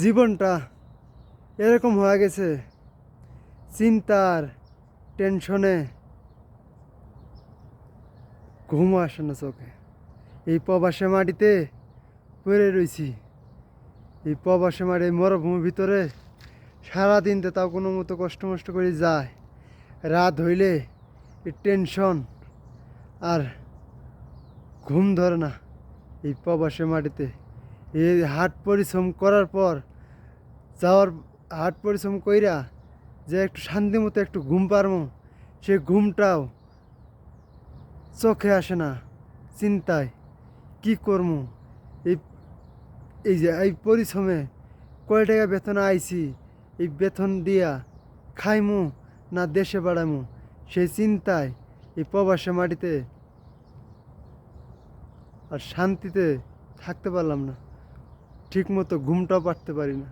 জীবনটা এরকম হয়ে গেছে, চিন্তার টেনশনে ঘুম আসে না চোখে। এই প্রবাসে মাটিতে পড়ে রইছি, এই প্রবাসে মাটি মরুভূমির ভিতরে সারাদিনতে তাও কোনো মতো কষ্ট মষ্ট করে যায়। রাত হইলে এই টেনশন আর ঘুম ধরে না। এই প্রবাসে মাটিতে এই হাট পরিশ্রম করার পর যাওয়ার, হাট পরিশ্রম কইরা যে একটু শান্তি মতো একটু ঘুম পারমো, সে ঘুমটাও চোখে আসে না। চিন্তায় কি করবো। এই এই যে এই পরিশ্রমে কয় টাকা বেতন আইছি, এই বেতন দিয়া খাইমু না দেশে বাড়ামু, সেই চিন্তায় এই প্রবাসে মাটিতে আর শান্তিতে থাকতে পারলাম না। ঠিক মতো ঘুমটাও পারতে পারি না।